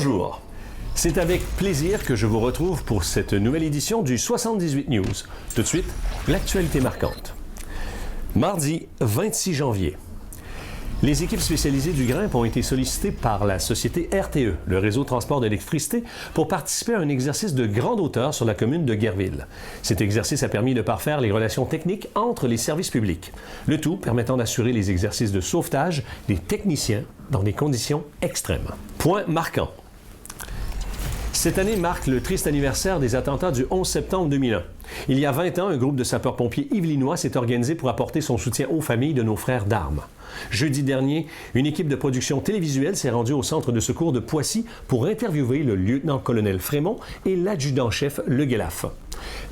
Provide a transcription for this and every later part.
Bonjour. C'est avec plaisir que je vous retrouve pour cette nouvelle édition du 78 News. Tout de suite, l'actualité marquante. Mardi 26 janvier. Les équipes spécialisées du GRIMP ont été sollicitées par la société RTE, le réseau de transport d'électricité, pour participer à un exercice de grande hauteur sur la commune de Guerville. Cet exercice a permis de parfaire les relations techniques entre les services publics, le tout permettant d'assurer les exercices de sauvetage des techniciens dans des conditions extrêmes. Point marquant. Cette année marque le triste anniversaire des attentats du 11 septembre 2001. Il y a 20 ans, un groupe de sapeurs-pompiers yvelinois s'est organisé pour apporter son soutien aux familles de nos frères d'armes. Jeudi dernier, une équipe de production télévisuelle s'est rendue au centre de secours de Poissy pour interviewer le lieutenant-colonel Frémont et l'adjudant-chef Le Guelaf.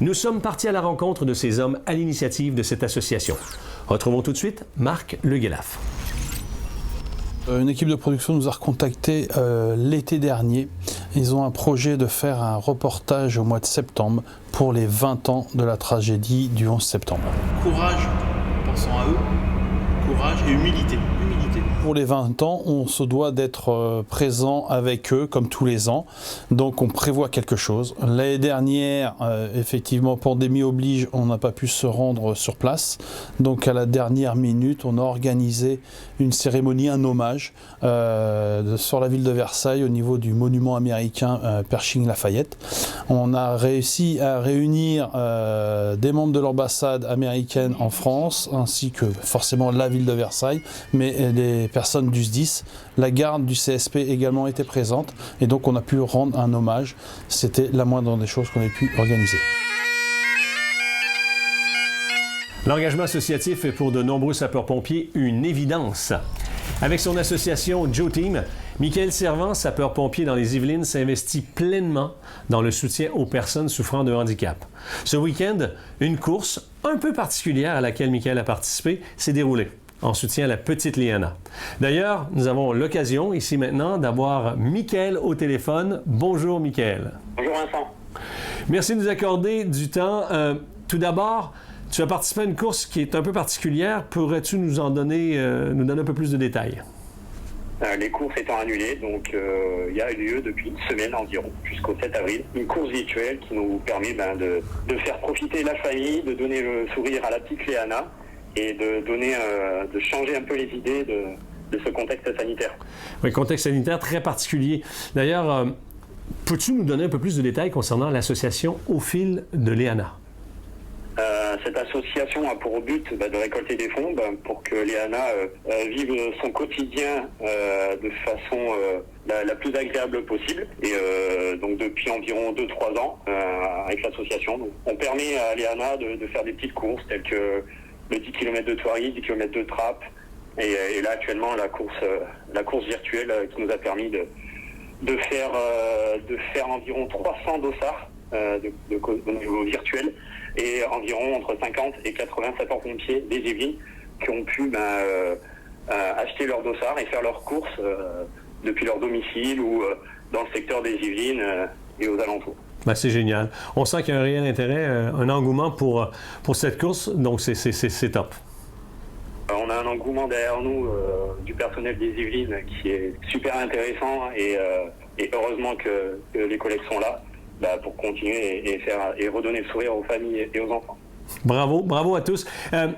Nous sommes partis à la rencontre de ces hommes à l'initiative de cette association. Retrouvons tout de suite Marc Le Guelaf. Une équipe de production nous a recontactés l'été dernier. Ils ont un projet de faire un reportage au mois de septembre pour les 20 ans de la tragédie du 11 septembre. Courage, pensant à eux, courage et humilité. Pour les 20 ans, on se doit d'être présent avec eux comme tous les ans. Donc on prévoit quelque chose. L'année dernière, effectivement, pandémie oblige, on n'a pas pu se rendre sur place. Donc à la dernière minute, on a organisé une cérémonie, un hommage sur la ville de Versailles au niveau du monument américain Pershing-Lafayette. On a réussi à réunir des membres de l'ambassade américaine en France, ainsi que forcément la ville de Versailles, mais des personnes du SDIS, la garde du CSP également était présente, et donc on a pu rendre un hommage. C'était la moindre des choses qu'on ait pu organiser. L'engagement associatif est pour de nombreux sapeurs-pompiers une évidence. Avec son association Joe Team, Michael Servant, sapeur-pompier dans les Yvelines, s'investit pleinement dans le soutien aux personnes souffrant de handicap. Ce week-end, une course un peu particulière à laquelle Michael a participé s'est déroulée en soutien à la petite Léana. D'ailleurs, nous avons l'occasion ici maintenant d'avoir Michael au téléphone. Bonjour Michael. Bonjour Vincent. Merci de nous accorder du temps. Tout d'abord, tu as participé à une course qui est un peu particulière. Pourrais-tu nous donner un peu plus de détails? Les courses étant annulées, donc il y a lieu depuis une semaine environ, jusqu'au 7 avril, une course virtuelle qui nous permet de faire profiter la famille, de donner le sourire à la petite Léana et de changer un peu les idées de ce contexte sanitaire. Oui, contexte sanitaire très particulier. D'ailleurs, peux-tu nous donner un peu plus de détails concernant l'association Au fil de Léana? Cette association a pour but de récolter des fonds pour que Léana vive son quotidien de façon la plus agréable possible. Et donc depuis environ 2-3 ans, avec l'association, on permet à Léana de faire des petites courses telles que le 10 km de Thoiry, 10 km de Trappes. Et là actuellement la course virtuelle qui nous a permis de faire environ 300 dossards au niveau virtuel, et environ entre 50 et 80 sapeurs-pompiers des Yvelines qui ont pu acheter leurs dossards et faire leurs courses depuis leur domicile ou dans le secteur des Yvelines et aux alentours. C'est génial. On sent qu'il y a un réel intérêt, un engouement pour cette course, donc c'est top. On a un engouement derrière nous du personnel des Yvelines qui est super intéressant et heureusement que les collègues sont là pour continuer et redonner le sourire aux familles et aux enfants. Bravo à tous.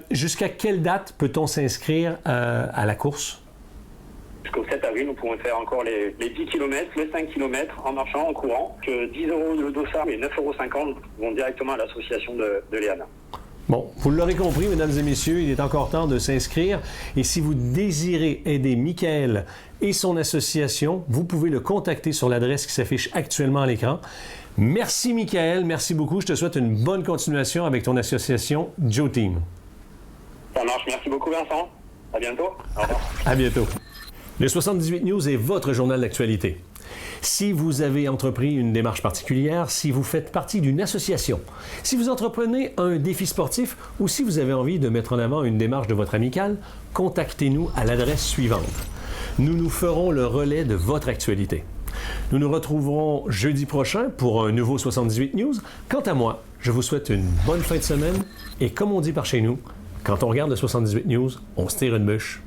Jusqu'à quelle date peut-on s'inscrire à la course? Jusqu'au 7 avril, nous pouvons faire encore les 10 km, les 5 km en marchant, en courant. Que 10 € le dossard et 9,50 € vont directement à l'association de Léana. Bon, vous l'aurez compris, mesdames et messieurs, il est encore temps de s'inscrire. Et si vous désirez aider Michael et son association, vous pouvez le contacter sur l'adresse qui s'affiche actuellement à l'écran. Merci Michael, merci beaucoup. Je te souhaite une bonne continuation avec ton association Joe Team. Ça marche, merci beaucoup Vincent. À bientôt. Au revoir. À bientôt. Le 78 News est votre journal d'actualité. Si vous avez entrepris une démarche particulière, si vous faites partie d'une association, si vous entreprenez un défi sportif ou si vous avez envie de mettre en avant une démarche de votre amicale, contactez-nous à l'adresse suivante. Nous nous ferons le relais de votre actualité. Nous nous retrouverons jeudi prochain pour un nouveau 78 News. Quant à moi, je vous souhaite une bonne fin de semaine et comme on dit par chez nous, quand on regarde le 78 News, on se tire une bûche.